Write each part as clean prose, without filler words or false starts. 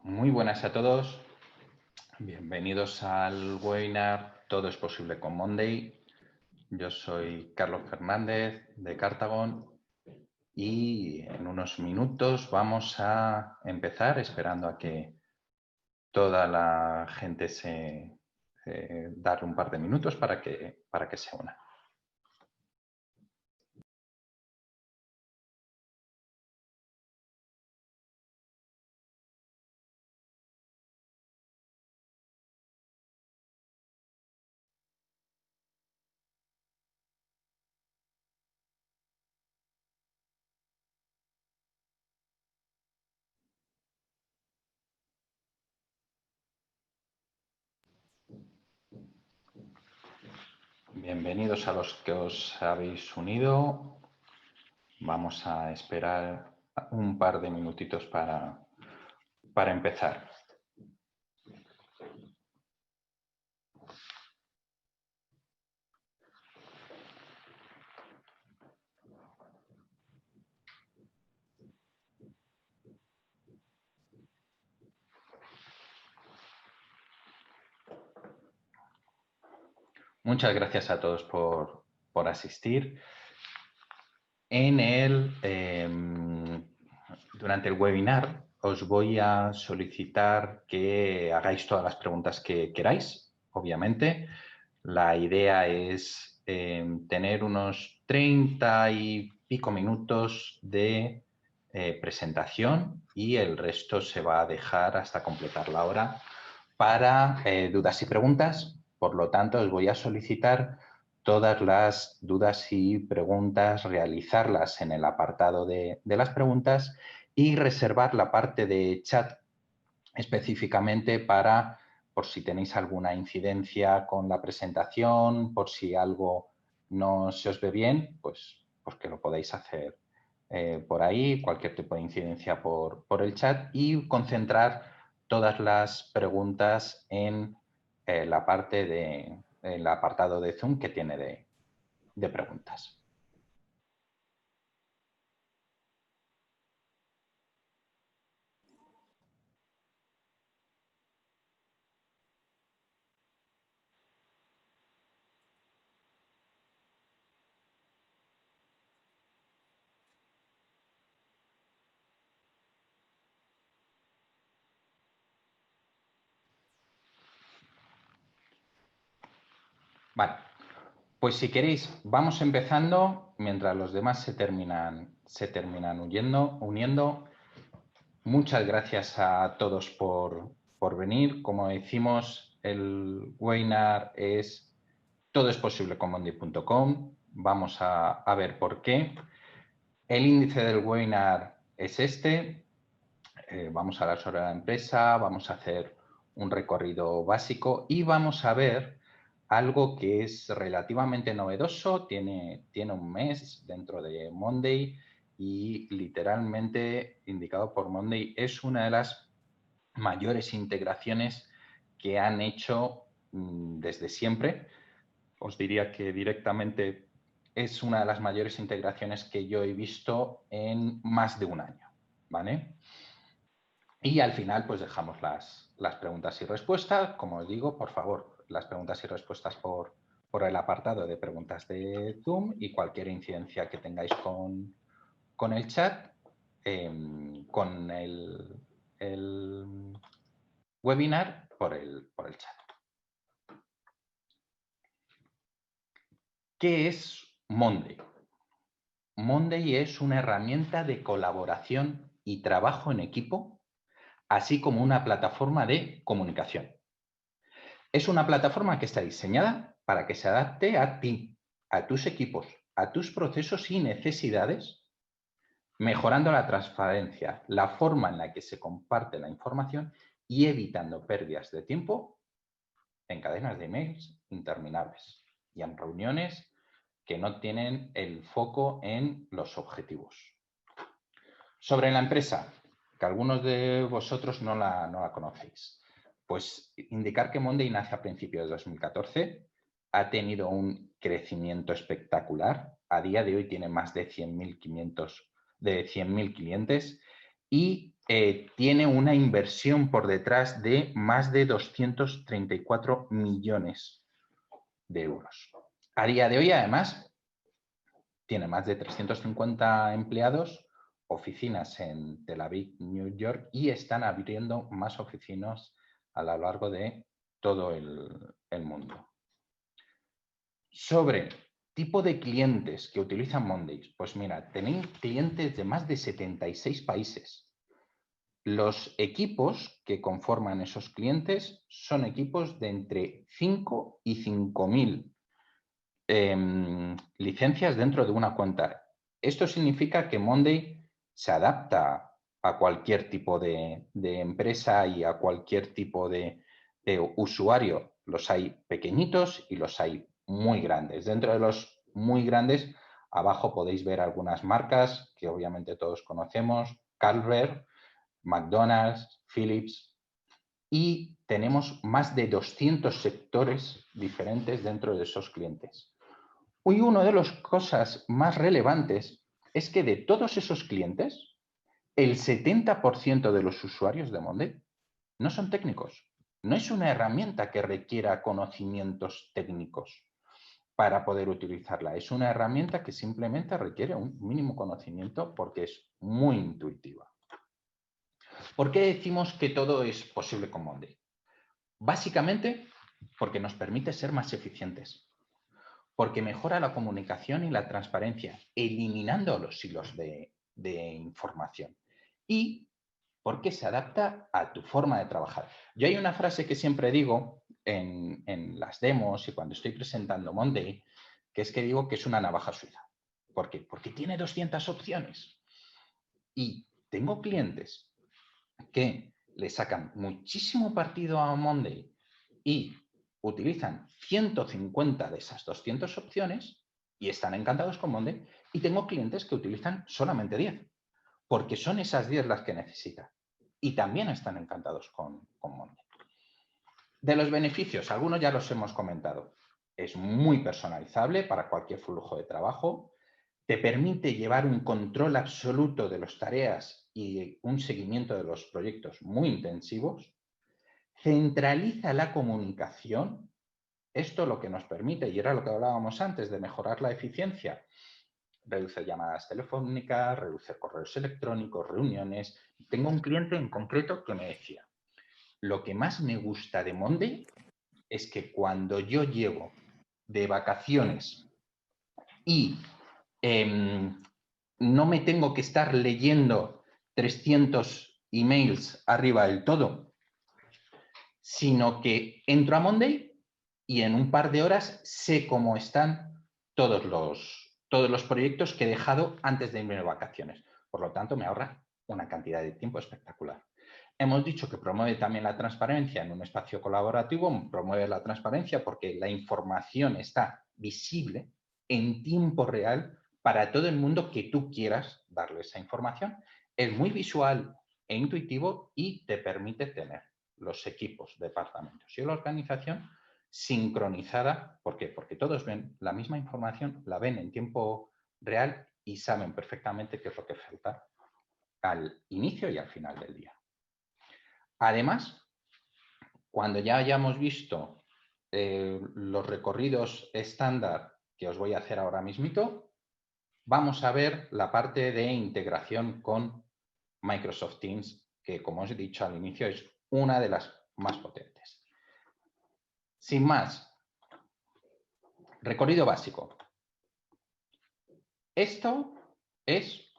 Muy buenas a todos. Bienvenidos al webinar Todo es posible con Monday. Yo soy Carlos Fernández de Cartagon y en unos minutos vamos a empezar, esperando a que toda la gente darle un par de minutos para que se una. Bienvenidos a los que os habéis unido. Vamos a esperar un par de minutitos para empezar. Muchas gracias a todos por asistir. Durante el webinar os voy a solicitar que hagáis todas las preguntas que queráis, obviamente. La idea es tener unos 30 y pico minutos de presentación y el resto se va a dejar hasta completar la hora para dudas y preguntas. Por lo tanto, os voy a solicitar todas las dudas y preguntas, realizarlas en el apartado de las preguntas y reservar la parte de chat específicamente para, por si tenéis alguna incidencia con la presentación, por si algo no se os ve bien, pues que lo podáis hacer por ahí, cualquier tipo de incidencia por el chat y concentrar todas las preguntas en la parte el apartado de Zoom que tiene de preguntas. Vale, pues si queréis, vamos empezando mientras los demás se terminan uniendo. Muchas gracias a todos por venir. Como decimos, el webinar es Todo es posible con Monday.com. Vamos a ver por qué. El índice del webinar es este. Vamos a hablar sobre la empresa, vamos a hacer un recorrido básico y vamos a ver algo que es relativamente novedoso, tiene un mes dentro de Monday y literalmente indicado por Monday es una de las mayores integraciones que han hecho desde siempre. Os diría que directamente es una de las mayores integraciones que yo he visto en más de un año, ¿vale? Y al final, pues dejamos las preguntas y respuestas. Como os digo, por favor, las preguntas y respuestas por el apartado de preguntas de Zoom y cualquier incidencia que tengáis con el chat, con el webinar por el chat. ¿Qué es Monday? Monday es una herramienta de colaboración y trabajo en equipo, así como una plataforma de comunicación. Es una plataforma que está diseñada para que se adapte a ti, a tus equipos, a tus procesos y necesidades, mejorando la transparencia, la forma en la que se comparte la información y evitando pérdidas de tiempo en cadenas de emails interminables y en reuniones que no tienen el foco en los objetivos. Sobre la empresa, que algunos de vosotros no la conocéis. Pues indicar que Monday nace a principios de 2014, ha tenido un crecimiento espectacular. A día de hoy tiene más de 100.000 clientes y tiene una inversión por detrás de más de 234 millones de euros. A día de hoy, además, tiene más de 350 empleados, oficinas en Tel Aviv, New York, y están abriendo más oficinas a lo largo de todo el mundo. Sobre tipo de clientes que utilizan Monday, pues mira, tenéis clientes de más de 76 países. Los equipos que conforman esos clientes son equipos de entre 5 y 5.000 licencias dentro de una cuenta. Esto significa que Monday se adapta a cualquier tipo de empresa y a cualquier tipo de usuario. Los hay pequeñitos y los hay muy grandes. Dentro de los muy grandes, abajo podéis ver algunas marcas que obviamente todos conocemos, Carlsberg, McDonald's, Philips, y tenemos más de 200 sectores diferentes dentro de esos clientes. Y una de las cosas más relevantes es que de todos esos clientes, el 70% de los usuarios de Monday no son técnicos. No es una herramienta que requiera conocimientos técnicos para poder utilizarla. Es una herramienta que simplemente requiere un mínimo conocimiento porque es muy intuitiva. ¿Por qué decimos que todo es posible con Monday? Básicamente porque nos permite ser más eficientes, porque mejora la comunicación y la transparencia, eliminando los hilos de información, y porque se adapta a tu forma de trabajar. Yo hay una frase que siempre digo en las demos y cuando estoy presentando Monday, que es que digo que es una navaja suiza. ¿Por qué? Porque tiene 200 opciones. Y tengo clientes que le sacan muchísimo partido a Monday y utilizan 150 de esas 200 opciones y están encantados con Monday, y tengo clientes que utilizan solamente 10, porque son esas 10 las que necesitan y también están encantados con Monday. De los beneficios, algunos ya los hemos comentado. Es muy personalizable para cualquier flujo de trabajo. Te permite llevar un control absoluto de las tareas y un seguimiento de los proyectos muy intensivos. Centraliza la comunicación. Esto lo que nos permite, y era lo que hablábamos antes, de mejorar la eficiencia, reduce llamadas telefónicas, reduce correos electrónicos, reuniones. Tengo un cliente en concreto que me decía, lo que más me gusta de Monday es que cuando yo llego de vacaciones y no me tengo que estar leyendo 300 emails arriba del todo, sino que entro a Monday y en un par de horas sé cómo están todos los proyectos que he dejado antes de irme de vacaciones. Por lo tanto, me ahorra una cantidad de tiempo espectacular. Hemos dicho que promueve también la transparencia en un espacio colaborativo. Promueve la transparencia porque la información está visible en tiempo real para todo el mundo que tú quieras darle esa información. Es muy visual e intuitivo y te permite tener los equipos, departamentos y la organización sincronizada. ¿Por qué? Porque todos ven la misma información, la ven en tiempo real y saben perfectamente qué es lo que falta al inicio y al final del día. Además, cuando ya hayamos visto los recorridos estándar que os voy a hacer ahora mismito, vamos a ver la parte de integración con Microsoft Teams, que como os he dicho al inicio es una de las más potentes. Sin más, recorrido básico. Esto es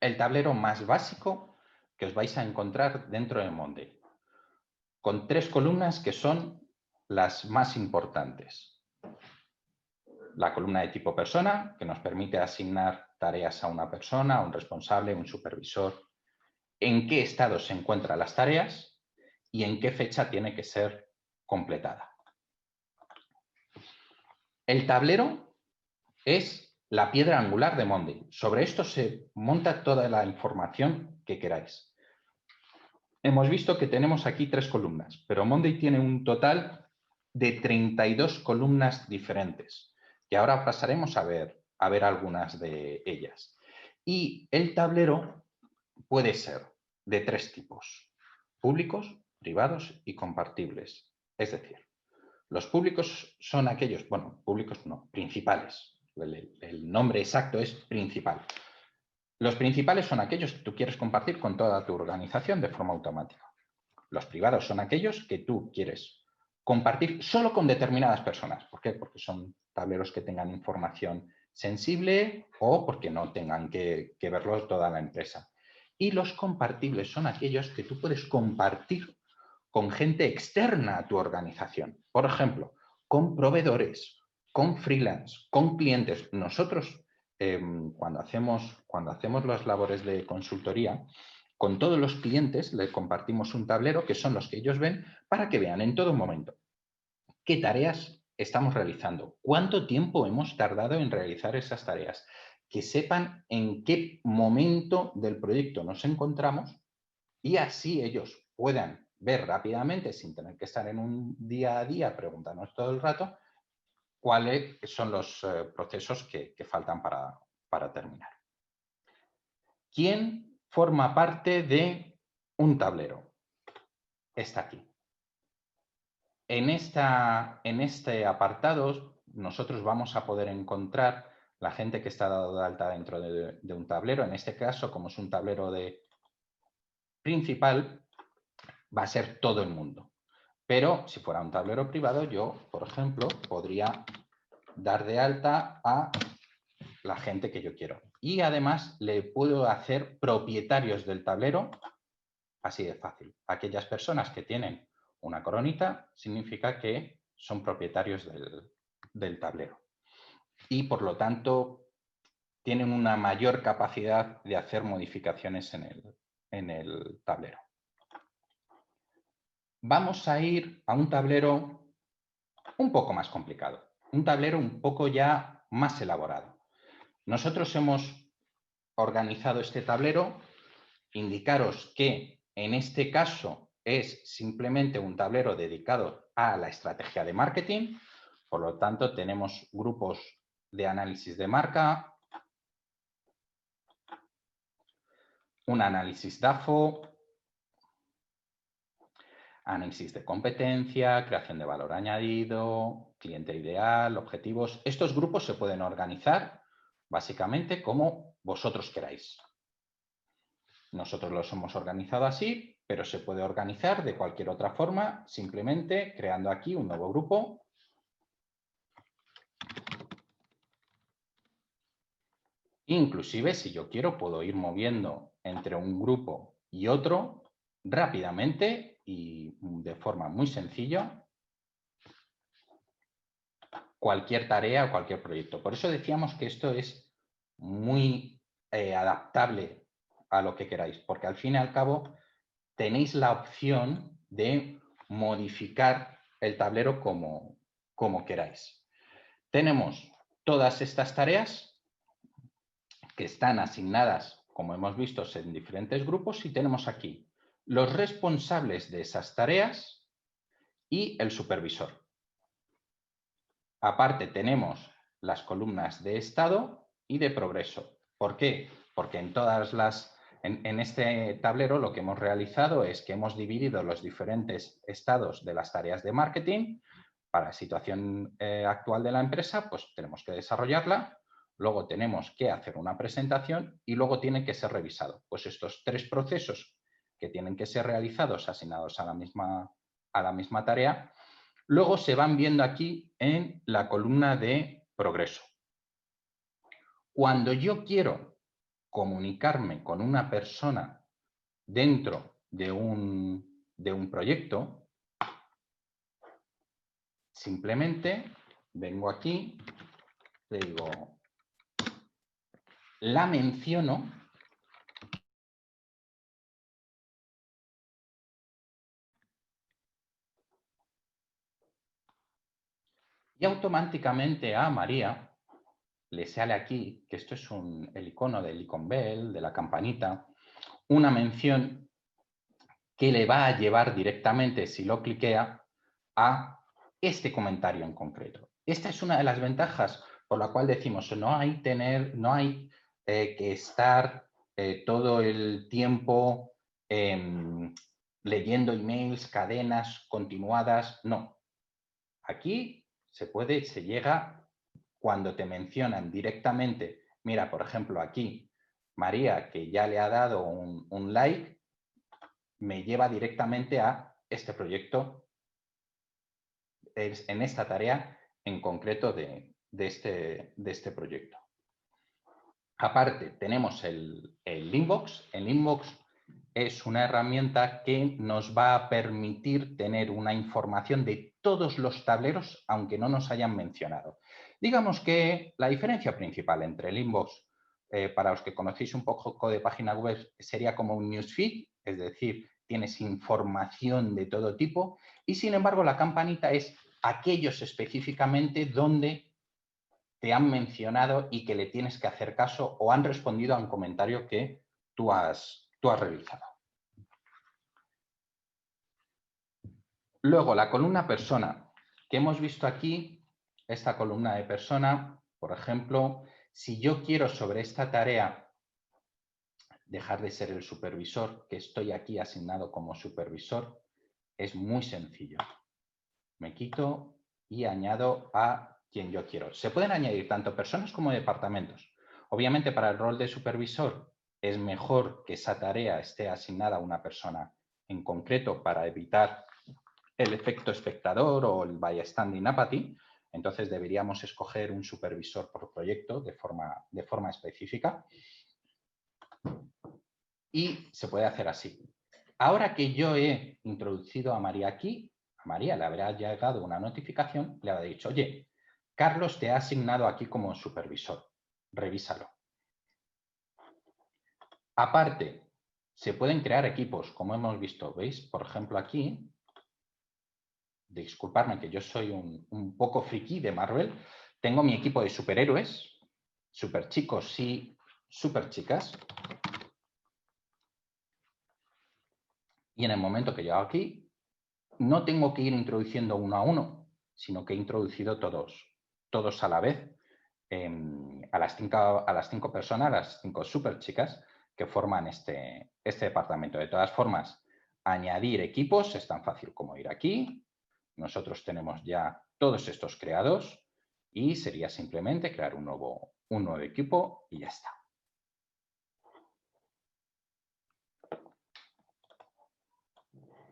el tablero más básico que os vais a encontrar dentro de Monday, con 3 columnas que son las más importantes. La columna de tipo persona, que nos permite asignar tareas a una persona, a un responsable, un supervisor, en qué estado se encuentran las tareas y en qué fecha tiene que ser completada. El tablero es la piedra angular de Monday. Sobre esto se monta toda la información que queráis. Hemos visto que tenemos aquí 3 columnas, pero Monday tiene un total de 32 columnas diferentes, que ahora pasaremos a ver algunas de ellas. Y el tablero puede ser de tres tipos: públicos, privados y compartibles. Es decir, los públicos son aquellos, bueno, públicos no, principales. El nombre exacto es principal. Los principales son aquellos que tú quieres compartir con toda tu organización de forma automática. Los privados son aquellos que tú quieres compartir solo con determinadas personas. ¿Por qué? Porque son tableros que tengan información sensible o porque no tengan que verlo toda la empresa. Y los compartibles son aquellos que tú puedes compartir con gente externa a tu organización. Por ejemplo, con proveedores, con freelance, con clientes. Nosotros, cuando hacemos las labores de consultoría, con todos los clientes les compartimos un tablero que son los que ellos ven para que vean en todo momento qué tareas estamos realizando, cuánto tiempo hemos tardado en realizar esas tareas, que sepan en qué momento del proyecto nos encontramos y así ellos puedan ver rápidamente, sin tener que estar en un día a día preguntándonos todo el rato, cuáles son los procesos que faltan para terminar. ¿Quién forma parte de un tablero? Está aquí. En este apartado nosotros vamos a poder encontrar la gente que está dado de alta dentro de un tablero. En este caso, como es un tablero de principal, va a ser todo el mundo. Pero si fuera un tablero privado, yo, por ejemplo, podría dar de alta a la gente que yo quiero. Y además le puedo hacer propietarios del tablero, así de fácil. Aquellas personas que tienen una coronita significa que son propietarios del tablero. Y por lo tanto tienen una mayor capacidad de hacer modificaciones en el tablero. Vamos a ir a un tablero un poco más complicado, un tablero un poco ya más elaborado. Nosotros hemos organizado este tablero. Indicaros que en este caso es simplemente un tablero dedicado a la estrategia de marketing. Por lo tanto, tenemos grupos de análisis de marca, un análisis DAFO, análisis de competencia, creación de valor añadido, cliente ideal, objetivos. Estos grupos se pueden organizar básicamente como vosotros queráis. Nosotros los hemos organizado así, pero se puede organizar de cualquier otra forma, simplemente creando aquí un nuevo grupo. Inclusive, si yo quiero, puedo ir moviendo entre un grupo y otro rápidamente y de forma muy sencilla cualquier tarea o cualquier proyecto. Por eso decíamos que esto es muy adaptable a lo que queráis, porque al fin y al cabo tenéis la opción de modificar el tablero como queráis. Tenemos todas estas tareas que están asignadas, como hemos visto, en diferentes grupos y tenemos aquí los responsables de esas tareas y el supervisor. Aparte tenemos las columnas de estado y de progreso. ¿Por qué? Porque en este tablero lo que hemos realizado es que hemos dividido los diferentes estados de las tareas de marketing. Para la situación actual de la empresa, pues tenemos que desarrollarla, luego tenemos que hacer una presentación y luego tiene que ser revisado. Pues estos tres procesos que tienen que ser realizados asignados a la misma tarea, luego se van viendo aquí en la columna de progreso. Cuando yo quiero comunicarme con una persona dentro de un proyecto, simplemente vengo aquí, le digo, la menciono y automáticamente a María le sale aquí, que esto es el icono del icon bell, de la campanita, una mención que le va a llevar directamente, si lo cliquea, a este comentario en concreto. Esta es una de las ventajas por la cual decimos no hay que estar todo el tiempo leyendo emails, cadenas continuadas. No. Aquí se llega cuando te mencionan directamente. Mira, por ejemplo, aquí María, que ya le ha dado un like, me lleva directamente a este proyecto, en esta tarea en concreto de este proyecto. Aparte, tenemos el Inbox. El Inbox es una herramienta que nos va a permitir tener una información de todos los tableros, aunque no nos hayan mencionado. Digamos que la diferencia principal entre el Inbox, para los que conocéis un poco de página web, sería como un newsfeed, es decir, tienes información de todo tipo, y sin embargo la campanita es aquellos específicamente donde te han mencionado y que le tienes que hacer caso o han respondido a un comentario que tú has realizado. Luego, la columna persona, que hemos visto aquí, esta columna de persona, por ejemplo, si yo quiero sobre esta tarea dejar de ser el supervisor, que estoy aquí asignado como supervisor, es muy sencillo. Me quito y añado a quien yo quiero. Se pueden añadir tanto personas como departamentos. Obviamente, para el rol de supervisor es mejor que esa tarea esté asignada a una persona en concreto para evitar el efecto espectador o el bystanding apathy. Entonces, deberíamos escoger un supervisor por proyecto de forma específica. Y se puede hacer así. Ahora que yo he introducido a María aquí, a María le habrá llegado una notificación, le habrá dicho, oye, Carlos te ha asignado aquí como supervisor, revísalo. Aparte, se pueden crear equipos, como hemos visto, ¿veis? Por ejemplo, aquí, disculpadme que yo soy un poco friki de Marvel, tengo mi equipo de superhéroes, super chicos y super chicas. Y en el momento que yo hago aquí, no tengo que ir introduciendo uno a uno, sino que he introducido todos a la vez, a las cinco personas, las 5 super chicas que forman este departamento. De todas formas, añadir equipos es tan fácil como ir aquí. Nosotros tenemos ya todos estos creados y sería simplemente crear un nuevo equipo y ya está.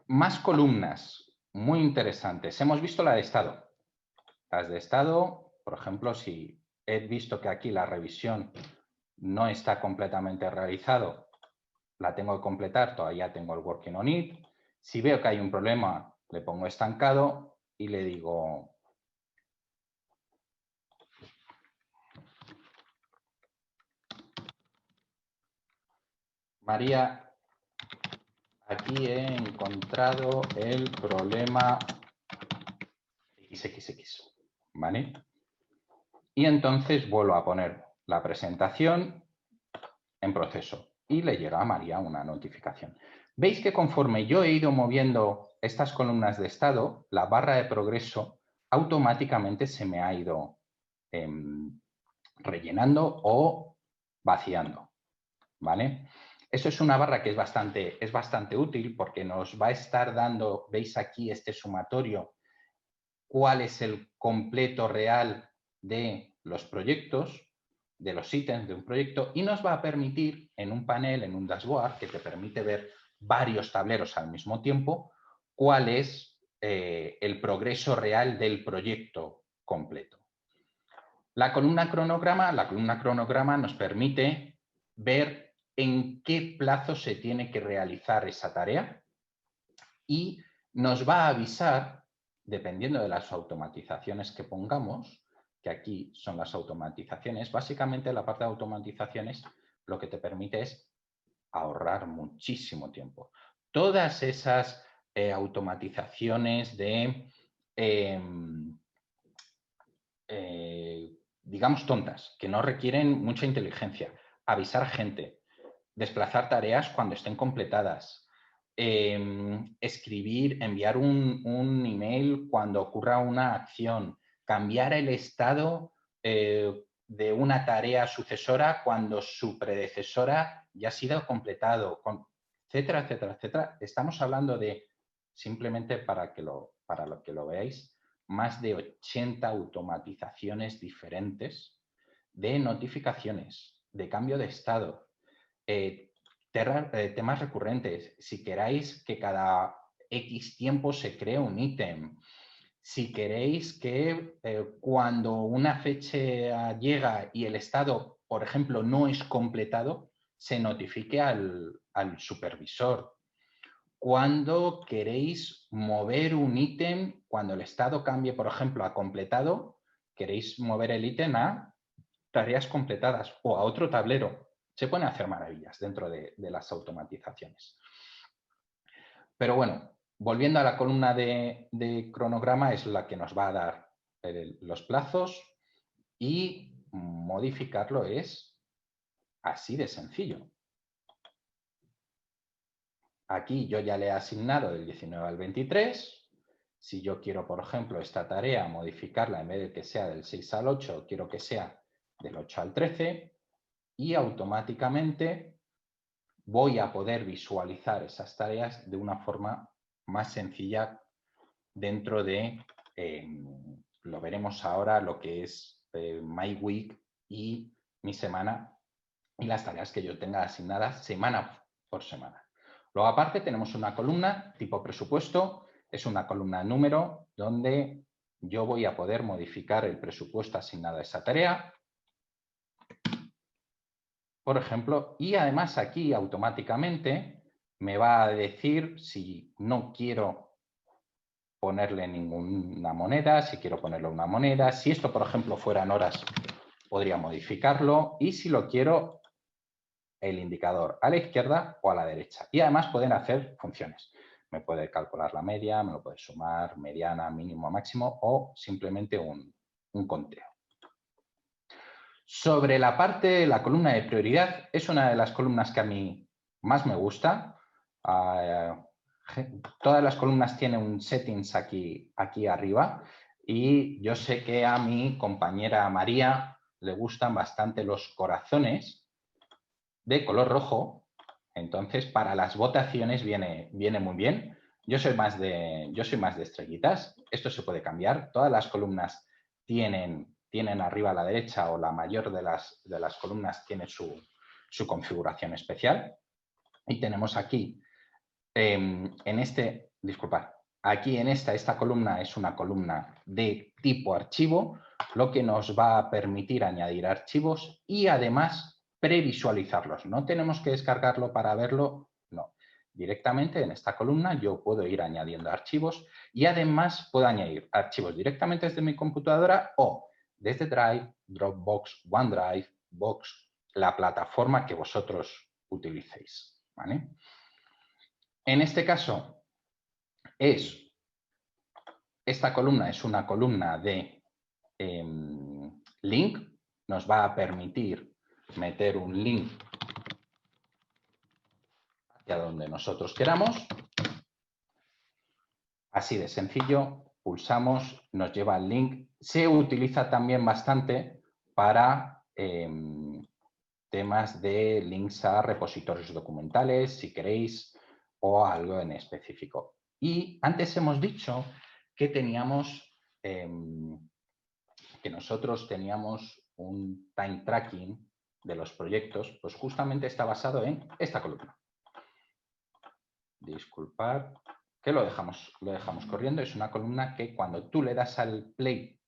Más columnas, muy interesantes. Hemos visto la de estado. Las de estado, por ejemplo, si he visto que aquí la revisión no está completamente realizado, la tengo que completar, todavía tengo el working on it. Si veo que hay un problema, le pongo estancado y le digo, María, aquí he encontrado el problema XXX, ¿vale? Y entonces vuelvo a poner la presentación en proceso y le llega a María una notificación. Veis que conforme yo he ido moviendo estas columnas de estado, la barra de progreso automáticamente se me ha ido rellenando o vaciando, ¿vale? Eso es una barra que es bastante útil porque nos va a estar dando, veis aquí este sumatorio, cuál es el completo real de los proyectos, de los ítems de un proyecto, y nos va a permitir en un panel, en un dashboard, que te permite ver varios tableros al mismo tiempo, cuál es el progreso real del proyecto completo. La columna cronograma nos permite ver en qué plazo se tiene que realizar esa tarea y nos va a avisar, dependiendo de las automatizaciones que pongamos, que aquí son las automatizaciones, básicamente la parte de automatizaciones lo que te permite es ahorrar muchísimo tiempo. Todas esas automatizaciones de, digamos, tontas, que no requieren mucha inteligencia, avisar gente, desplazar tareas cuando estén completadas, escribir, enviar un email cuando ocurra una acción, cambiar el estado de una tarea sucesora cuando su predecesora ya ha sido completado, etcétera, etcétera, etcétera. Estamos hablando de, simplemente para lo que lo veáis, más de 80 automatizaciones diferentes de notificaciones, de cambio de estado, temas recurrentes. Si queráis que cada X tiempo se cree un ítem, si queréis que cuando una fecha llega y el estado, por ejemplo, no es completado, se notifique al supervisor. Cuando queréis mover un ítem, cuando el estado cambie, por ejemplo, a completado, queréis mover el ítem a tareas completadas o a otro tablero. Se pueden hacer maravillas dentro de las automatizaciones. Pero bueno, volviendo a la columna de cronograma, es la que nos va a dar los plazos, y modificarlo es así de sencillo. Aquí yo ya le he asignado del 19 al 23. Si yo quiero, por ejemplo, esta tarea modificarla, en vez de que sea del 6 al 8, quiero que sea del 8 al 13, y automáticamente voy a poder visualizar esas tareas de una forma más sencilla dentro de, lo veremos ahora, lo que es My Week y mi semana, y las tareas que yo tenga asignadas semana por semana. Luego, aparte, tenemos una columna tipo presupuesto. Es una columna número donde yo voy a poder modificar el presupuesto asignado a esa tarea, por ejemplo, y además aquí automáticamente me va a decir si no quiero ponerle ninguna moneda, si quiero ponerle una moneda. Si esto, por ejemplo, fueran horas, podría modificarlo, y si lo quiero, el indicador a la izquierda o a la derecha. Y además pueden hacer funciones. Me puede calcular la media, me lo puede sumar, mediana, mínimo, máximo, o simplemente un conteo. Sobre la parte, la columna de prioridad, es una de las columnas que a mí más me gusta. Todas las columnas tienen un settings aquí arriba, y yo sé que a mi compañera María le gustan bastante los corazones de color rojo. Entonces, para las votaciones viene muy bien. Yo soy más de estrellitas. Esto se puede cambiar. Todas las columnas tienen arriba a la derecha, o la mayor de las columnas tiene su configuración especial. Y tenemos aquí, aquí en esta columna es una columna de tipo archivo, lo que nos va a permitir añadir archivos y además previsualizarlos. No tenemos que descargarlo para verlo, no. Directamente en esta columna yo puedo ir añadiendo archivos, y además puedo añadir archivos directamente desde mi computadora o desde Drive, Dropbox, OneDrive, Box, la plataforma que vosotros utilicéis, ¿vale? En este caso, esta columna es una columna de link. Nos va a permitir meter un link hacia donde nosotros queramos. Así de sencillo, pulsamos, nos lleva al link. Se utiliza también bastante para temas de links a repositorios documentales, si queréis, o algo en específico. Y antes hemos dicho que nosotros teníamos un time tracking de los proyectos, pues justamente está basado en esta columna. Disculpad, que lo dejamos corriendo. Es una columna que cuando tú le das al play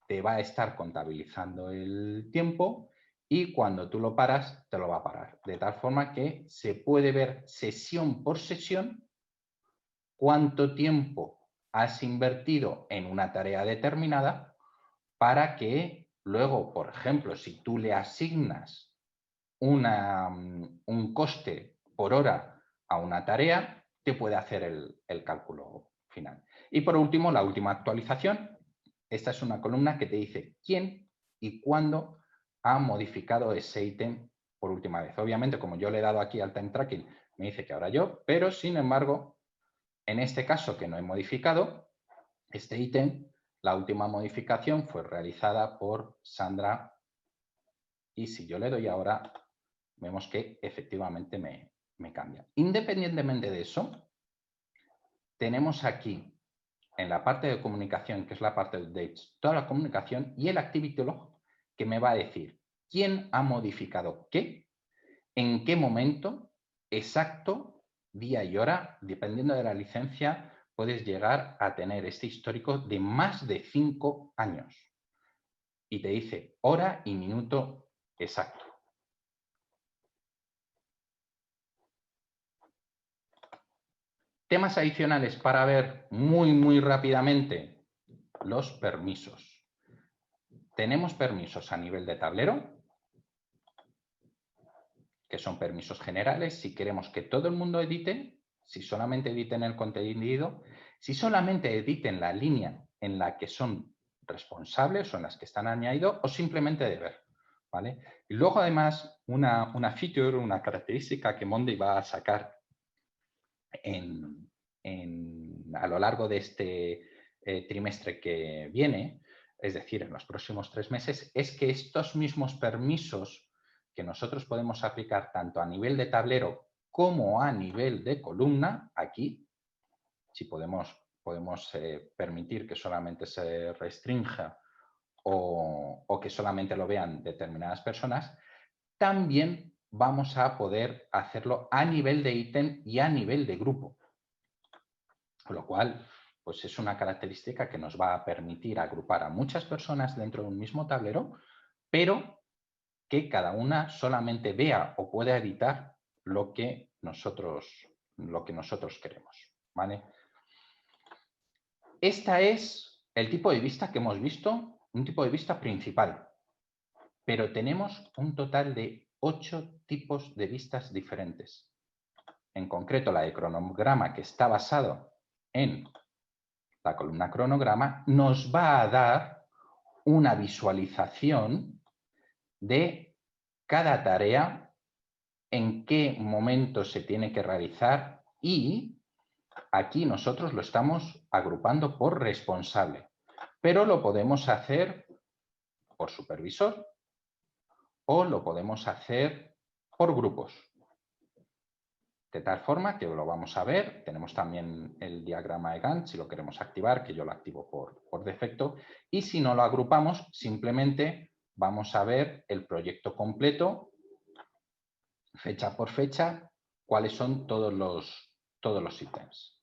te va a estar contabilizando el tiempo, y cuando tú lo paras te lo va a parar. De tal forma que se puede ver sesión por sesión cuánto tiempo has invertido en una tarea determinada, para que luego, por ejemplo, si tú le asignas un coste por hora a una tarea, te puede hacer el cálculo final. Y por último, la última actualización. Esta es una columna que te dice quién y cuándo ha modificado ese ítem por última vez. Obviamente, como yo le he dado aquí al time tracking, me dice que ahora yo, pero sin embargo, en este caso que no he modificado este ítem, la última modificación fue realizada por Sandra, y si yo le doy ahora, vemos que efectivamente me cambia. Independientemente de eso, tenemos aquí, en la parte de comunicación, que es la parte de dates, toda la comunicación y el activity log, que me va a decir quién ha modificado qué, en qué momento, exacto, día y hora, dependiendo de la licencia, puedes llegar a tener este histórico de más de 5 años. Y te dice hora y minuto exacto. Temas adicionales para ver muy rápidamente los permisos. Tenemos permisos a nivel de tablero, que son permisos generales. Si queremos que todo el mundo edite, si solamente editen el contenido, si solamente editen la línea en la que son responsables o en las que están añadidos, o simplemente de ver, ¿vale? Y luego, además, una feature, una característica que Monday va a sacar a lo largo de este trimestre que viene, es decir, en los próximos 3 meses, es que estos mismos permisos que nosotros podemos aplicar tanto a nivel de tablero como a nivel de columna, aquí, si podemos permitir que solamente se restrinja o que solamente lo vean determinadas personas, también vamos a poder hacerlo a nivel de ítem y a nivel de grupo. Con lo cual, pues es una característica que nos va a permitir agrupar a muchas personas dentro de un mismo tablero, pero que cada una solamente vea o pueda editar lo que nosotros queremos, ¿vale? Este es el tipo de vista que hemos visto, un tipo de vista principal, pero tenemos un total de 8 tipos de vistas diferentes. En concreto, la de cronograma, que está basado en la columna cronograma, nos va a dar una visualización de cada tarea, en qué momento se tiene que realizar y aquí nosotros lo estamos agrupando por responsable, pero lo podemos hacer por supervisor o lo podemos hacer por grupos. De tal forma que lo vamos a ver. Tenemos también el diagrama de Gantt, si lo queremos activar, que yo lo activo por defecto. Y si no lo agrupamos, simplemente vamos a ver el proyecto completo, fecha por fecha, cuáles son todos los ítems.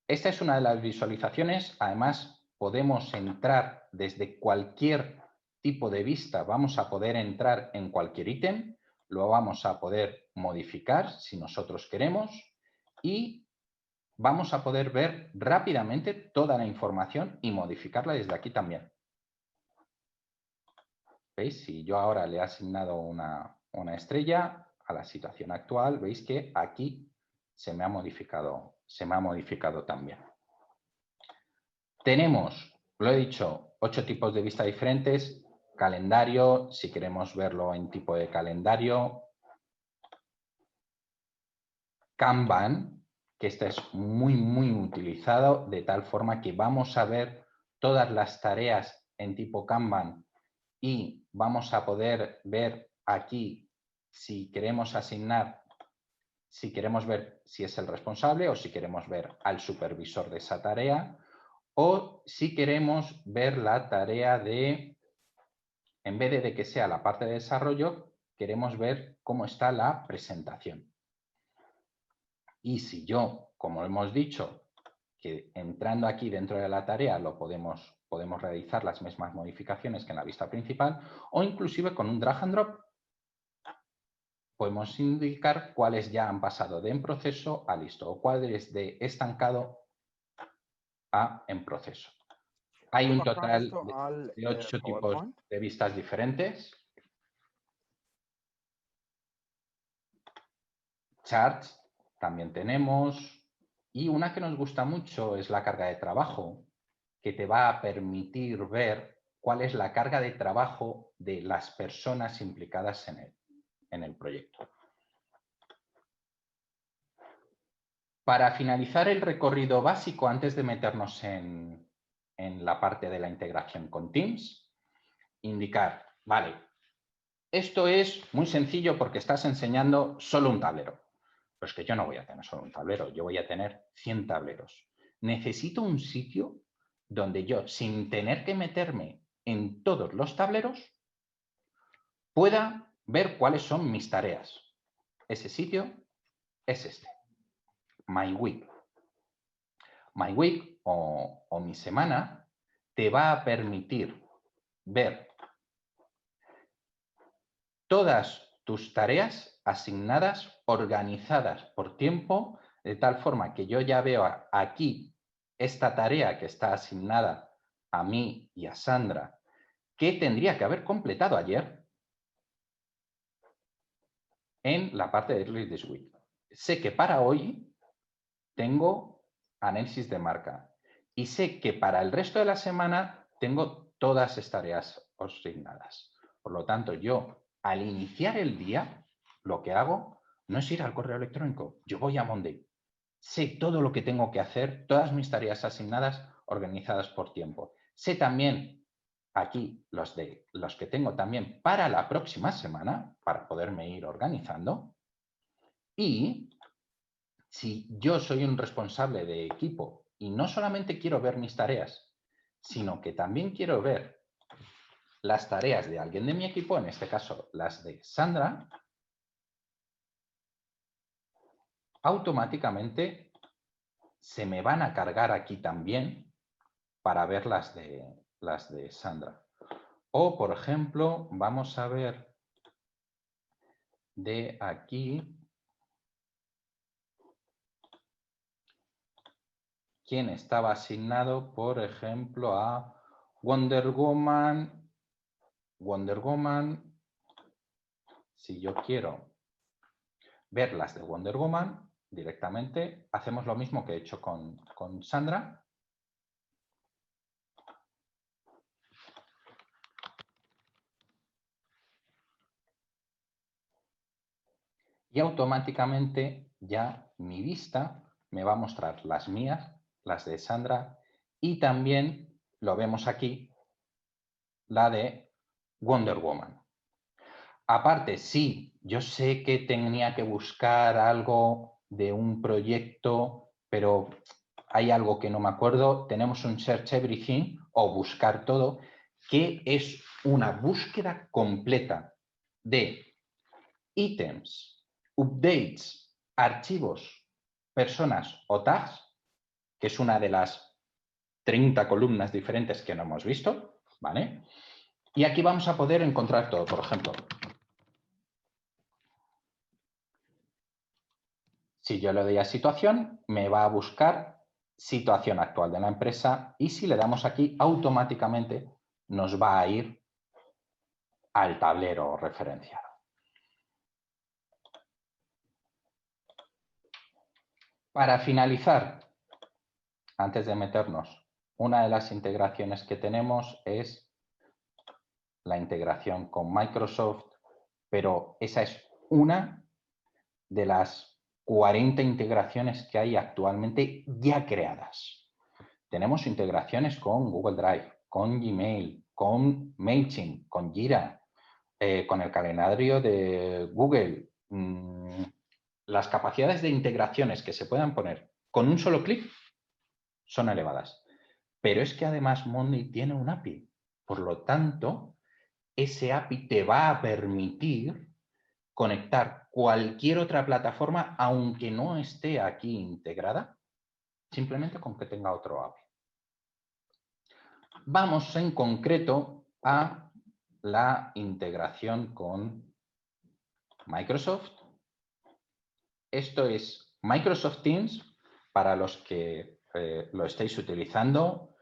Esta es una de las visualizaciones. Además, podemos entrar desde cualquier tipo de vista. Vamos a poder entrar en cualquier ítem. Lo vamos a poder modificar si nosotros queremos y vamos a poder ver rápidamente toda la información y modificarla desde aquí también. ¿Veis? Si yo ahora le he asignado una estrella a la situación actual, veis que aquí se me ha modificado también. Tenemos, lo he dicho, 8 tipos de vista diferentes. Calendario, si queremos verlo en tipo de calendario. Kanban, que este es muy utilizado, de tal forma que vamos a ver todas las tareas en tipo Kanban y vamos a poder ver aquí si queremos asignar, si queremos ver si es el responsable o si queremos ver al supervisor de esa tarea o si queremos ver la tarea de, en vez de que sea la parte de desarrollo, queremos ver cómo está la presentación. Y si yo, como hemos dicho, que entrando aquí dentro de la tarea podemos realizar las mismas modificaciones que en la vista principal o inclusive con un drag and drop podemos indicar cuáles ya han pasado de en proceso a listo o cuáles de estancado a en proceso. Hay un total de 8 tipos de vistas diferentes. Charts también tenemos. Y una que nos gusta mucho es la carga de trabajo, que te va a permitir ver cuál es la carga de trabajo de las personas implicadas en el proyecto. Para finalizar el recorrido básico, antes de meternos en la parte de la integración con Teams, indicar, vale, esto es muy sencillo porque estás enseñando solo un tablero. Pero es que yo no voy a tener solo un tablero, yo voy a tener 100 tableros. Necesito un sitio donde yo, sin tener que meterme en todos los tableros, pueda ver cuáles son mis tareas. Ese sitio es este, My Week. My Week o mi semana te va a permitir ver todas tus tareas asignadas, organizadas por tiempo, de tal forma que yo ya veo aquí esta tarea que está asignada a mí y a Sandra, que tendría que haber completado ayer en la parte de Early This Week. Sé que para hoy tengo análisis de marca y sé que para el resto de la semana tengo todas estas tareas asignadas. Por lo tanto, yo al iniciar el día, lo que hago no es ir al correo electrónico, yo voy a Monday. Sé todo lo que tengo que hacer, todas mis tareas asignadas, organizadas por tiempo. Sé también aquí los que tengo también para la próxima semana, para poderme ir organizando. Y si yo soy un responsable de equipo y no solamente quiero ver mis tareas, sino que también quiero ver las tareas de alguien de mi equipo, en este caso las de Sandra, automáticamente se me van a cargar aquí también para ver las de Sandra. O, por ejemplo, vamos a ver de aquí quién estaba asignado, por ejemplo, a Wonder Woman. Wonder Woman, si yo quiero ver las de Wonder Woman directamente, hacemos lo mismo que he hecho con Sandra. Y automáticamente ya mi vista me va a mostrar las mías, las de Sandra, y también lo vemos aquí, la de Wonder Woman. Aparte, sí, yo sé que tenía que buscar algo de un proyecto, pero hay algo que no me acuerdo. Tenemos un Search Everything o buscar todo, que es una búsqueda completa de ítems, updates, archivos, personas o tags, que es una de las 30 columnas diferentes que no hemos visto, ¿vale? Y aquí vamos a poder encontrar todo, por ejemplo. Si yo le doy a situación, me va a buscar situación actual de la empresa y si le damos aquí, automáticamente nos va a ir al tablero referenciado. Para finalizar, antes de meternos, una de las integraciones que tenemos es la integración con Microsoft, pero esa es una de las 40 integraciones que hay actualmente ya creadas. Tenemos integraciones con Google Drive, con Gmail, con MailChimp, con Jira, con el calendario de Google. Las capacidades de integraciones que se puedan poner con un solo clic son elevadas. Pero es que además Monday tiene un API. Por lo tanto, ese API te va a permitir conectar cualquier otra plataforma, aunque no esté aquí integrada, simplemente con que tenga otro API. Vamos en concreto a la integración con Microsoft. Esto es Microsoft Teams para los que lo estéis utilizando.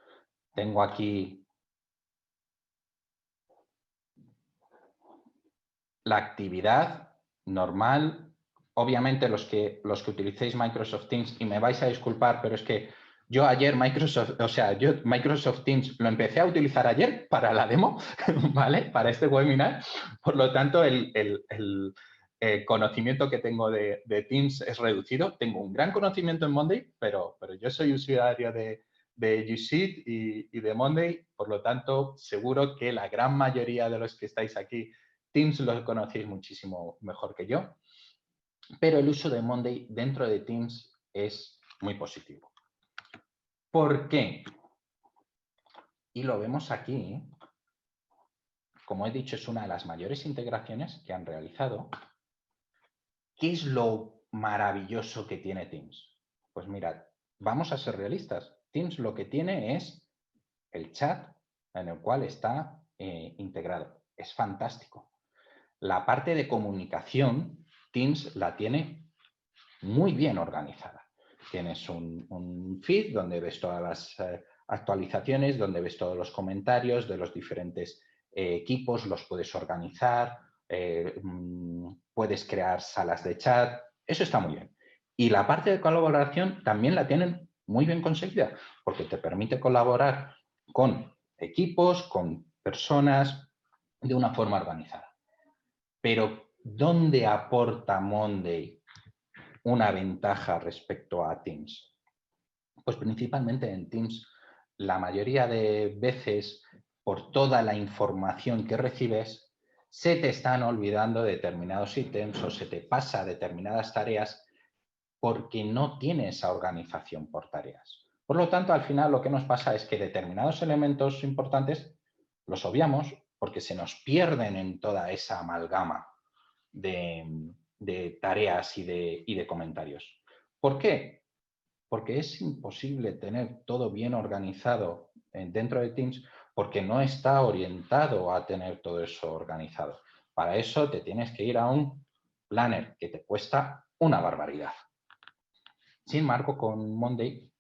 Tengo aquí la actividad normal. Obviamente los que utilicéis Microsoft Teams, y me vais a disculpar, pero es que yo ayer Microsoft Teams lo empecé a utilizar ayer para la demo, ¿vale? Para este webinar. Por lo tanto, el conocimiento que tengo de Teams es reducido. Tengo un gran conocimiento en Monday, pero yo soy usuario de G Suite y de Monday. Por lo tanto, seguro que la gran mayoría de los que estáis aquí Teams lo conocéis muchísimo mejor que yo. pero el uso de Monday dentro de Teams es muy positivo. ¿Por qué? Y lo vemos aquí. Como he dicho, es una de las mayores integraciones que han realizado. ¿Qué es lo maravilloso que tiene Teams? Pues mirad, vamos a ser realistas. Teams lo que tiene es el chat en el cual está integrado. Es fantástico. La parte de comunicación, Teams la tiene muy bien organizada. Tienes un feed donde ves todas las actualizaciones, donde ves todos los comentarios de los diferentes equipos, los puedes organizar, puedes crear salas de chat. Eso está muy bien. Y la parte de colaboración también la tienen muy bien conseguida, porque te permite colaborar con equipos, con personas, de una forma organizada. Pero, ¿dónde aporta Monday una ventaja respecto a Teams? Pues principalmente en Teams, la mayoría de veces, por toda la información que recibes, se te están olvidando determinados ítems o se te pasa determinadas tareas porque no tienes esa organización por tareas. Por lo tanto, al final lo que nos pasa es que determinados elementos importantes los obviamos porque se nos pierden en toda esa amalgama de tareas y de comentarios. ¿Por qué? Porque es imposible tener todo bien organizado dentro de Teams porque no está orientado a tener todo eso organizado. Para eso te tienes que ir a un planner que te cuesta una barbaridad. Sin embargo, con Monday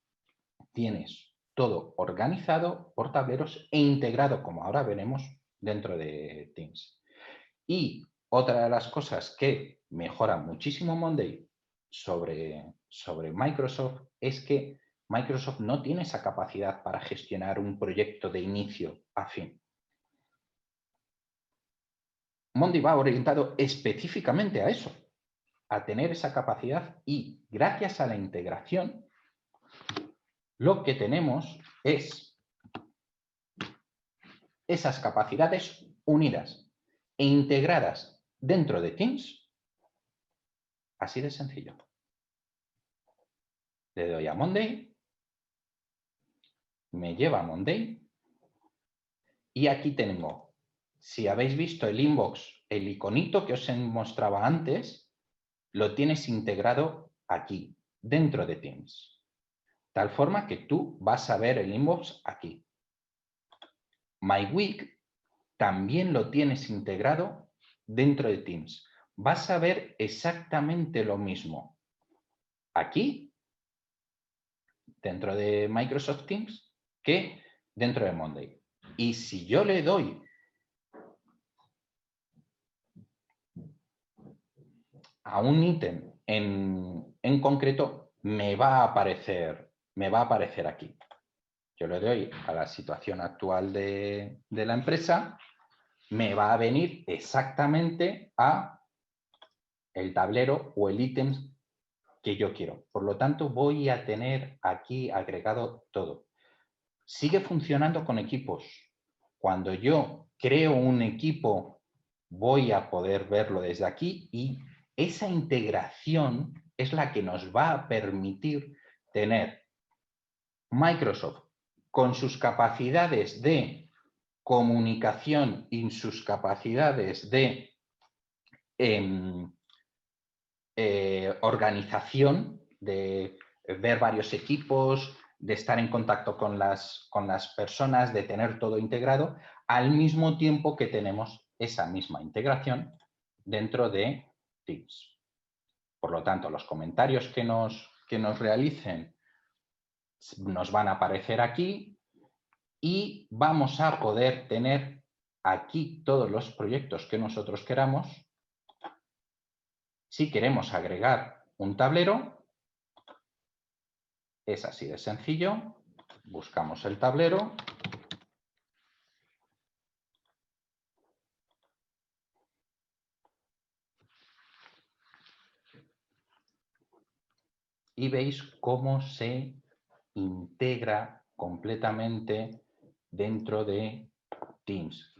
tienes todo organizado por tableros e integrado, como ahora veremos, dentro de Teams. Y otra de las cosas que mejora muchísimo Monday sobre Microsoft es que Microsoft no tiene esa capacidad para gestionar un proyecto de inicio a fin. Monday va orientado específicamente a eso, a tener esa capacidad, y gracias a la integración lo que tenemos es esas capacidades unidas e integradas dentro de Teams, así de sencillo. Le doy a Monday, me lleva a Monday y aquí tengo, si habéis visto el inbox, el iconito que os mostraba antes, lo tienes integrado aquí, dentro de Teams. Tal forma que tú vas a ver el inbox aquí. My Week también lo tienes integrado dentro de Teams. Vas a ver exactamente lo mismo aquí, dentro de Microsoft Teams, que dentro de Monday. Y si yo le doy a un ítem en concreto, me va a aparecer aquí. Yo le doy a la situación actual de la empresa, me va a venir exactamente a el tablero o el ítem que yo quiero. Por lo tanto, voy a tener aquí agregado todo. Sigue funcionando con equipos. Cuando yo creo un equipo, voy a poder verlo desde aquí, y esa integración es la que nos va a permitir tener Microsoft con sus capacidades de comunicación y sus capacidades de organización, de ver varios equipos, de estar en contacto con las personas, de tener todo integrado, al mismo tiempo que tenemos esa misma integración dentro de Teams. Por lo tanto, los comentarios que nos realicen nos van a aparecer aquí y vamos a poder tener aquí todos los proyectos que nosotros queramos. Si queremos agregar un tablero, es así de sencillo. Buscamos el tablero. Y veis cómo se integra completamente dentro de Teams,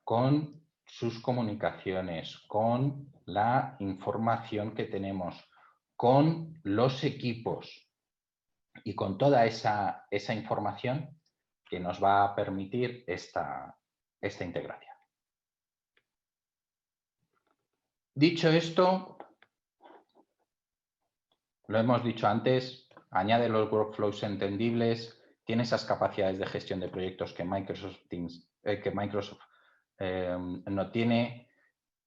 con sus comunicaciones, con la información que tenemos, con los equipos y con toda esa información que nos va a permitir esta integración. Dicho esto, lo hemos dicho antes, añade los workflows entendibles, tiene esas capacidades de gestión de proyectos que Microsoft no tiene,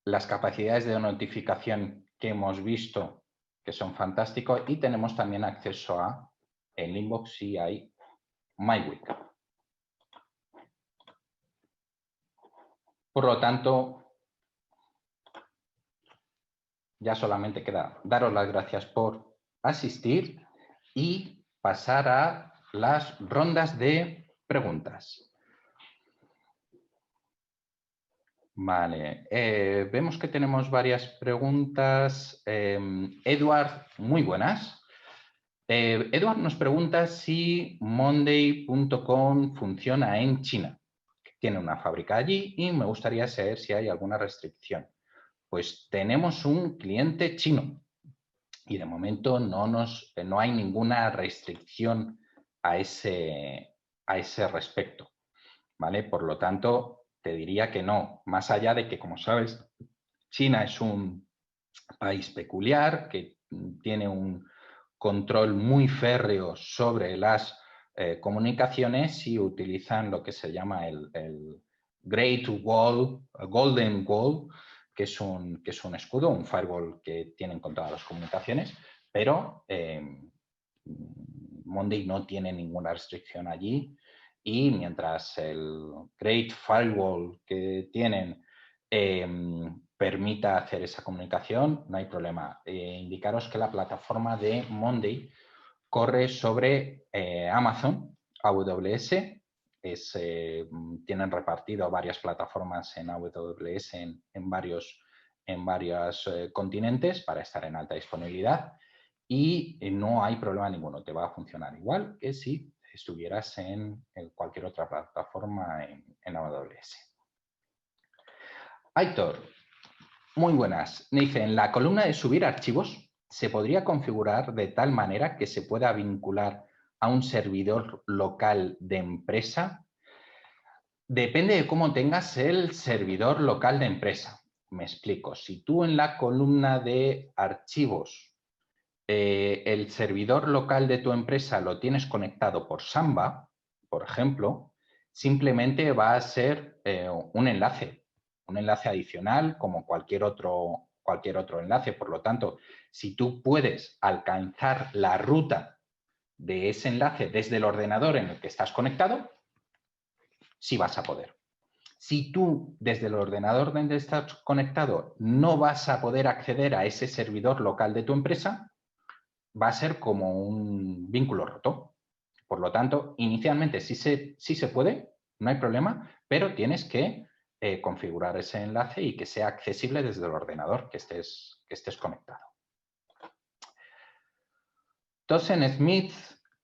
las capacidades de notificación que hemos visto que son fantásticos, y tenemos también acceso a, en Inbox sí hay MyWeek. Por lo tanto, ya solamente queda daros las gracias por asistir y pasar a las rondas de preguntas. Vale, vemos que tenemos varias preguntas. Edward, muy buenas. Edward nos pregunta si Monday.com funciona en China. Tiene una fábrica allí y me gustaría saber si hay alguna restricción. Pues tenemos un cliente chino y de momento no hay ninguna restricción a ese respecto, ¿vale? Por lo tanto, te diría que no, más allá de que, como sabes, China es un país peculiar que tiene un control muy férreo sobre las comunicaciones y utilizan lo que se llama el Great Wall, Golden Wall, que es un escudo, un firewall que tienen con todas las comunicaciones, pero Monday no tiene ninguna restricción allí, y mientras el Great Firewall que tienen permita hacer esa comunicación, no hay problema. Indicaros que la plataforma de Monday corre sobre Amazon AWS. Tienen repartido varias plataformas en AWS en varios continentes para estar en alta disponibilidad, y no hay problema ninguno. Te va a funcionar igual que si estuvieras en cualquier otra plataforma en AWS. Aitor, muy buenas. Me dice, en la columna de subir archivos, ¿se podría configurar de tal manera que se pueda vincular a un servidor local de empresa? Depende de cómo tengas el servidor local de empresa. Me explico. Si tú en la columna de archivos el servidor local de tu empresa lo tienes conectado por Samba, por ejemplo, simplemente va a ser un enlace adicional como cualquier otro enlace. Por lo tanto, si tú puedes alcanzar la ruta de ese enlace desde el ordenador en el que estás conectado, sí vas a poder. Si tú desde el ordenador donde estás conectado no vas a poder acceder a ese servidor local de tu empresa, va a ser como un vínculo roto. Por lo tanto, inicialmente sí se puede, no hay problema, pero tienes que configurar ese enlace y que sea accesible desde el ordenador que estés conectado. Tosen Smith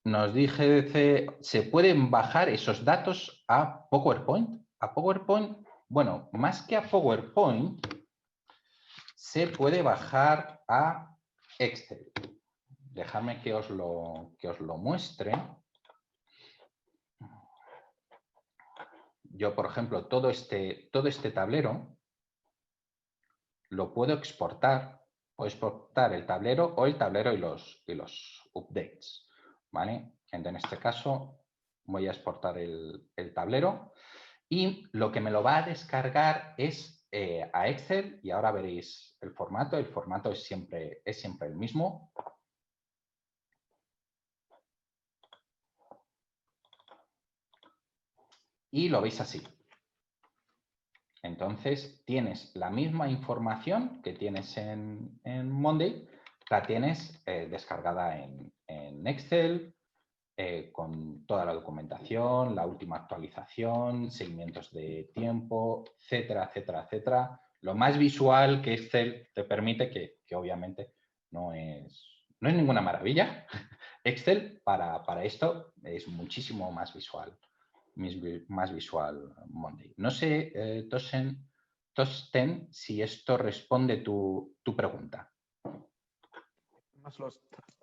nos dice, ¿se pueden bajar esos datos a PowerPoint? A PowerPoint, bueno, más que a PowerPoint, se puede bajar a Excel. Dejadme que os lo muestre. Yo, por ejemplo, todo este tablero lo puedo exportar, o exportar el tablero o el tablero y los updates, ¿vale? En este caso voy a exportar el tablero y lo que me lo va a descargar es a Excel, y ahora veréis el formato. El formato es siempre el mismo. Y lo veis así. Entonces, tienes la misma información que tienes en Monday, la tienes descargada en Excel, con toda la documentación, la última actualización, seguimientos de tiempo, etcétera, etcétera, etcétera. Lo más visual que Excel te permite, que obviamente no es ninguna maravilla. Excel para esto es muchísimo más visual. Monday. No sé, Tosen, Tosten si esto responde tu pregunta.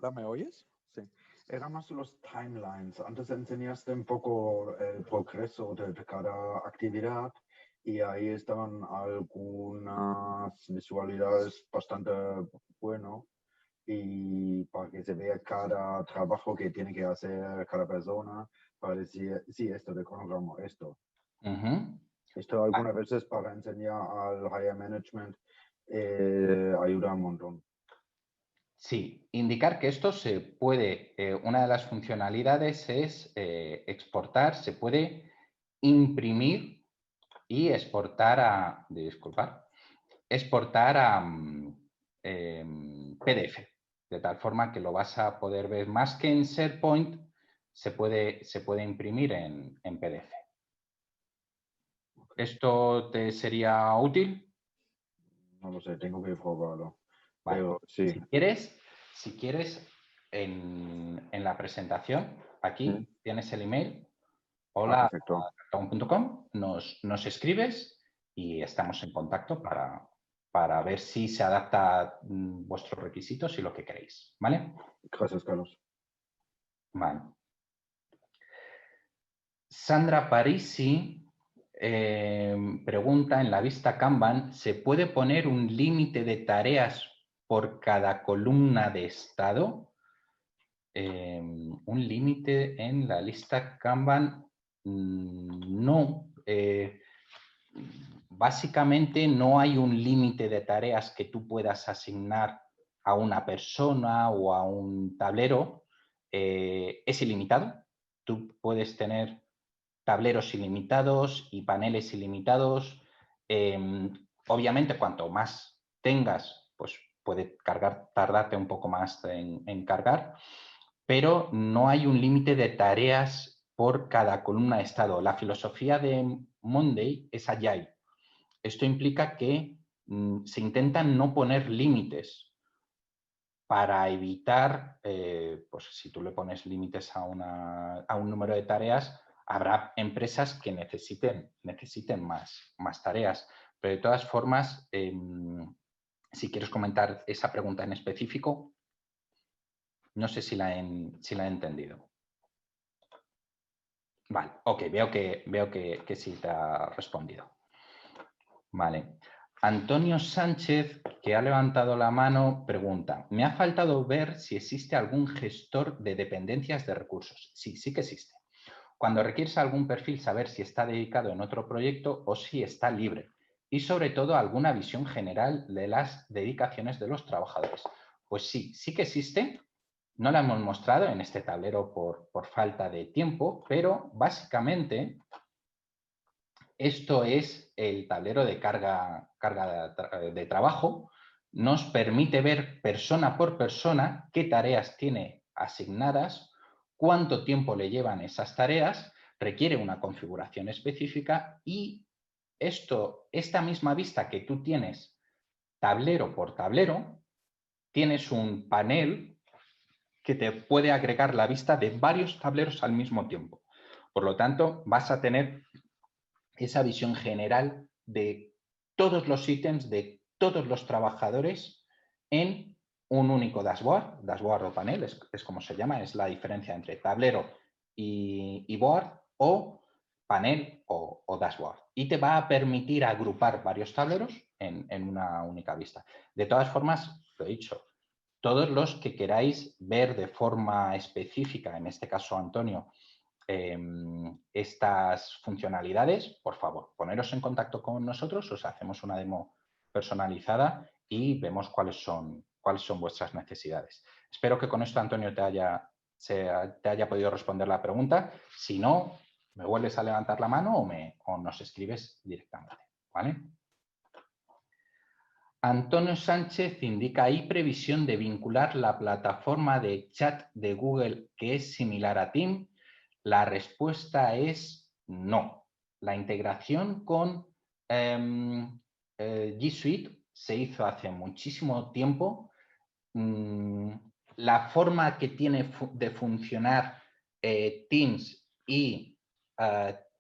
¿La me oyes? Sí. Eran más los timelines. Antes enseñaste un poco el progreso de cada actividad y ahí estaban algunas visualidades bastante bueno y para que se vea cada trabajo que tiene que hacer cada persona para decir, sí, esto de cronograma, esto. Esto algunas veces para enseñar al higher management ayuda un montón. Sí, indicar que esto se puede, una de las funcionalidades es exportar, se puede imprimir y exportar a, exportar a PDF, de tal forma que lo vas a poder ver más que en SharePoint, se puede imprimir en PDF. ¿Esto te sería útil? No lo sé, tengo que probarlo. Vale. Pero sí. Si quieres en la presentación, aquí tienes el email, hola@cartagon.com, nos escribes y estamos en contacto para ver si se adapta a vuestros requisitos y lo que queréis. ¿Vale? Gracias, Carlos. Vale. Sandra Parisi pregunta, en la vista Kanban, ¿se puede poner un límite de tareas por cada columna de estado? Un límite en la lista Kanban, no. Básicamente no hay un límite de tareas que tú puedas asignar a una persona o a un tablero. Es ilimitado. Tú puedes tener tableros ilimitados y paneles ilimitados. Obviamente, cuanto más tengas, pues puede tardarte un poco más en cargar, pero no hay un límite de tareas por cada columna de estado. La filosofía de Monday es Agile. Esto implica que se intentan no poner límites para evitar, pues si tú le pones límites a un número de tareas, habrá empresas que necesiten más tareas. Pero de todas formas, si quieres comentar esa pregunta en específico, no sé si la he entendido. Vale, ok, veo que sí te ha respondido. Vale. Antonio Sánchez, que ha levantado la mano, pregunta, me ha faltado ver si existe algún gestor de dependencias de recursos. Sí, sí que existe. Cuando requieres algún perfil, saber si está dedicado en otro proyecto o si está libre. Y sobre todo, alguna visión general de las dedicaciones de los trabajadores. Pues sí, sí que existe. No la hemos mostrado en este tablero por falta de tiempo, pero básicamente esto es el tablero de carga de trabajo. Nos permite ver persona por persona qué tareas tiene asignadas, cuánto tiempo le llevan esas tareas, requiere una configuración específica y esta misma vista que tú tienes tablero por tablero, tienes un panel que te puede agregar la vista de varios tableros al mismo tiempo. Por lo tanto, vas a tener esa visión general de todos los ítems, de todos los trabajadores en un único dashboard. Dashboard o panel es como se llama, es la diferencia entre tablero y board o panel o dashboard. Y te va a permitir agrupar varios tableros en una única vista. De todas formas, lo he dicho, todos los que queráis ver de forma específica, en este caso Antonio, estas funcionalidades, por favor, poneros en contacto con nosotros, os hacemos una demo personalizada y vemos cuáles son vuestras necesidades. Espero que con esto, Antonio, te haya podido responder la pregunta. Si no, me vuelves a levantar la mano o nos escribes directamente. ¿Vale? Antonio Sánchez indica, ¿hay previsión de vincular la plataforma de chat de Google que es similar a Teams? La respuesta es no. La integración con G Suite se hizo hace muchísimo tiempo. La forma que tiene de funcionar Teams y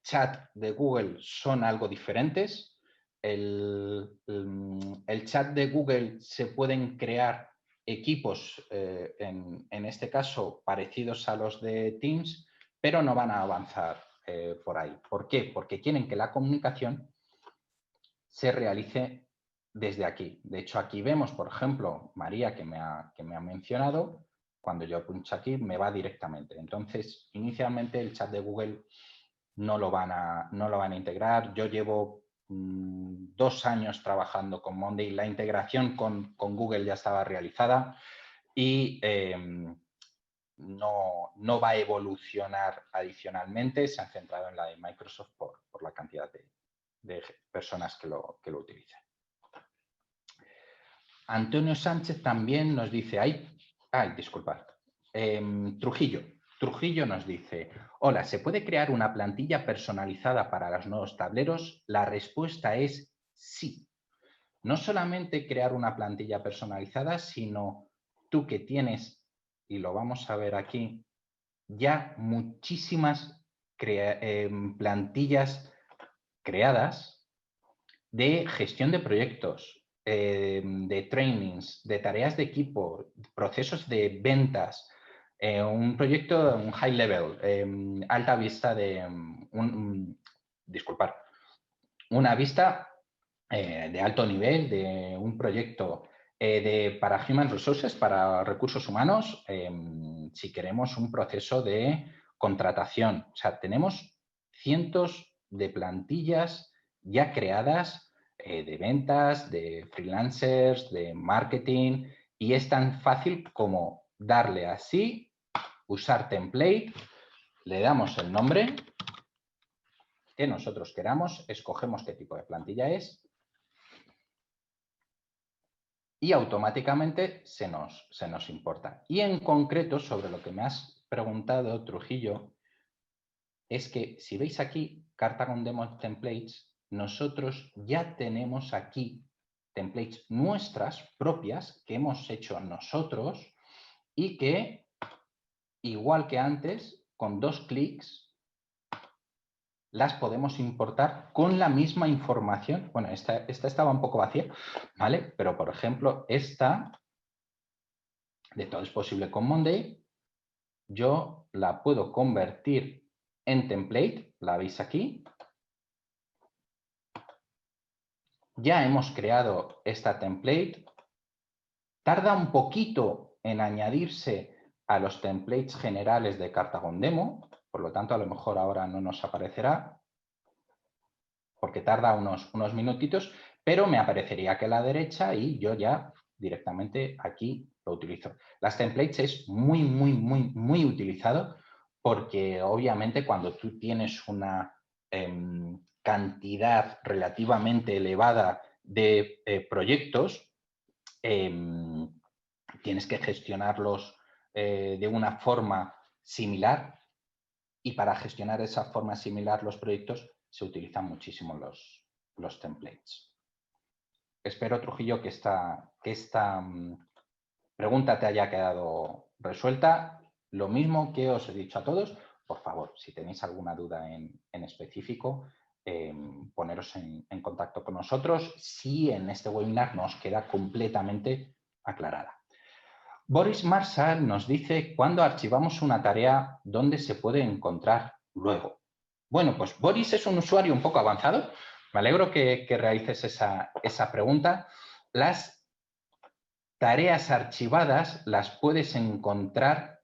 chat de Google son algo diferentes. el chat de Google se pueden crear equipos, en este caso, parecidos a los de Teams, pero no van a avanzar por ahí. ¿Por qué? Porque quieren que la comunicación se realice desde aquí. De hecho, aquí vemos, por ejemplo, María, que me ha mencionado. Cuando yo pincho aquí, me va directamente. Entonces, inicialmente el chat de Google no lo van a integrar. Yo llevo 2 años trabajando con Monday. La integración con Google ya estaba realizada y no va a evolucionar adicionalmente. Se han centrado en la de Microsoft por la cantidad de personas que lo utilicen. Antonio Sánchez también nos dice, disculpad, Trujillo nos dice, hola, ¿se puede crear una plantilla personalizada para los nuevos tableros? La respuesta es sí. No solamente crear una plantilla personalizada, sino tú que tienes, y lo vamos a ver aquí, ya muchísimas plantillas creadas de gestión de proyectos, de trainings, de tareas de equipo, procesos de ventas, un proyecto, un high level, alta vista de, una vista de alto nivel de un proyecto para Human Resources, para recursos humanos, si queremos un proceso de contratación. O sea, tenemos cientos de plantillas ya creadas de ventas, de freelancers, de marketing, y es tan fácil como darle así, usar template, le damos el nombre que nosotros queramos, escogemos qué tipo de plantilla es y automáticamente se nos importa. Y en concreto, sobre lo que me has preguntado, Trujillo, es que si veis aquí, Cartagon Demo Templates, nosotros ya tenemos aquí templates nuestras propias que hemos hecho nosotros y que, igual que antes, con 2 clics, las podemos importar con la misma información. Bueno, esta estaba un poco vacía, ¿vale? Pero, por ejemplo, esta, de todo es posible con Monday, yo la puedo convertir en template, la veis aquí. Ya hemos creado esta template. Tarda un poquito en añadirse a los templates generales de Cartagon Demo, por lo tanto, a lo mejor ahora no nos aparecerá, porque tarda unos minutitos, pero me aparecería aquí a la derecha y yo ya directamente aquí lo utilizo. Las templates es muy, muy, muy, muy utilizado porque obviamente cuando tú tienes una cantidad relativamente elevada de proyectos, tienes que gestionarlos de una forma similar, y para gestionar de esa forma similar los proyectos se utilizan muchísimo los templates. Espero, Trujillo, que esta pregunta te haya quedado resuelta. Lo mismo que os he dicho a todos, por favor, si tenéis alguna duda en específico, poneros en contacto con nosotros si en este webinar nos queda completamente aclarada. Boris Marshall nos dice, ¿cuándo archivamos una tarea, dónde se puede encontrar luego? Bueno, pues Boris es un usuario un poco avanzado. Me alegro que realices esa pregunta. Las tareas archivadas las puedes encontrar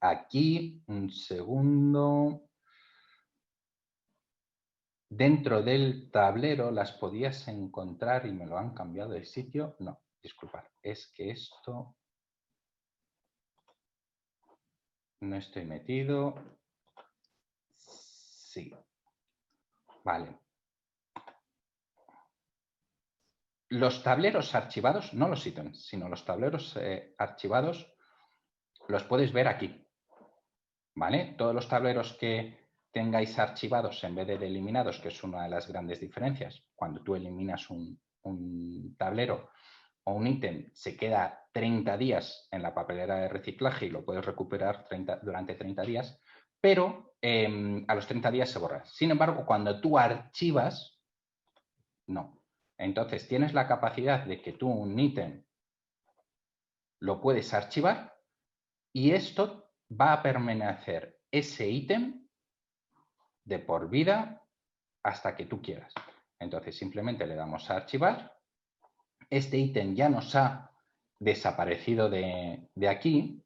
aquí, un segundo. Dentro del tablero las podías encontrar y me lo han cambiado de sitio. No, disculpad, es que esto... No estoy metido. Sí. Vale. Los tableros archivados, no los ítems, sino los tableros archivados, los puedes ver aquí. ¿Vale? Todos los tableros que tengáis archivados en vez de eliminados, que es una de las grandes diferencias, cuando tú eliminas un tablero o un ítem, se queda 30 días en la papelera de reciclaje y lo puedes recuperar durante 30 días, pero a los 30 días se borra. Sin embargo, cuando tú archivas, No. Entonces, tienes la capacidad de que tú un ítem lo puedes archivar y esto va a permanecer ese ítem de por vida hasta que tú quieras. Entonces, simplemente le damos a archivar. Este ítem ya nos ha desaparecido de aquí.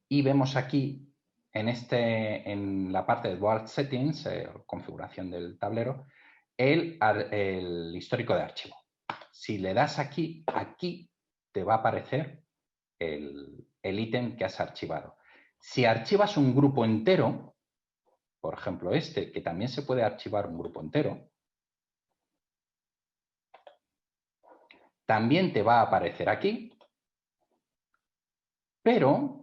Y vemos aquí, en la parte de Board Settings, configuración del tablero, el histórico de archivo. Si le das aquí, aquí te va a aparecer el ítem que has archivado. Si archivas un grupo entero, por ejemplo que también se puede archivar un grupo entero, también te va a aparecer aquí, pero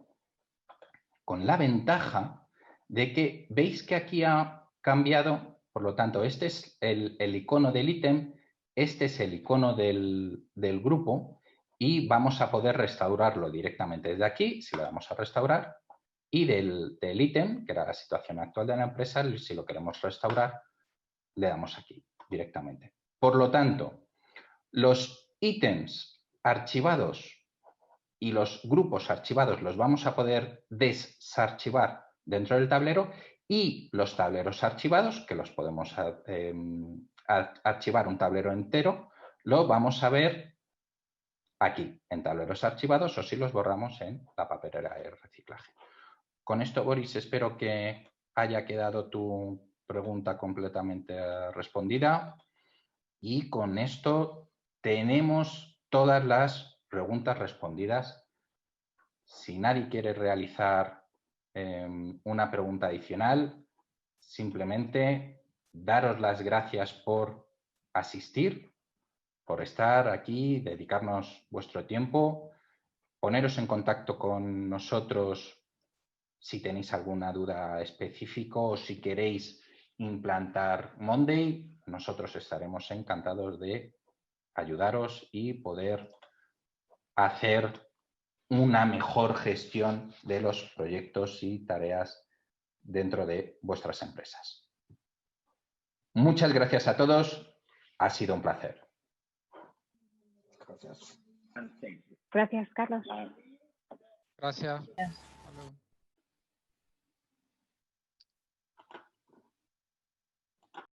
con la ventaja de que veis que aquí ha cambiado, por lo tanto, este es el icono del ítem, este es el icono del grupo y vamos a poder restaurarlo directamente desde aquí, si le damos a restaurar, y del ítem, que era la situación actual de la empresa, si lo queremos restaurar, le damos aquí directamente. Por lo tanto, los ítems archivados y los grupos archivados los vamos a poder desarchivar dentro del tablero y los tableros archivados, que los podemos archivar un tablero entero, lo vamos a ver aquí en tableros archivados o si los borramos en la papelera de reciclaje. Con esto, Boris, espero que haya quedado tu pregunta completamente respondida y con esto tenemos todas las preguntas respondidas. Si nadie quiere realizar una pregunta adicional, simplemente daros las gracias por asistir, por estar aquí, dedicarnos vuestro tiempo, poneros en contacto con nosotros si tenéis alguna duda específica o si queréis implantar Monday, nosotros estaremos encantados de ayudaros y poder hacer una mejor gestión de los proyectos y tareas dentro de vuestras empresas. Muchas gracias a todos. Ha sido un placer. Gracias. Gracias, Carlos. Gracias.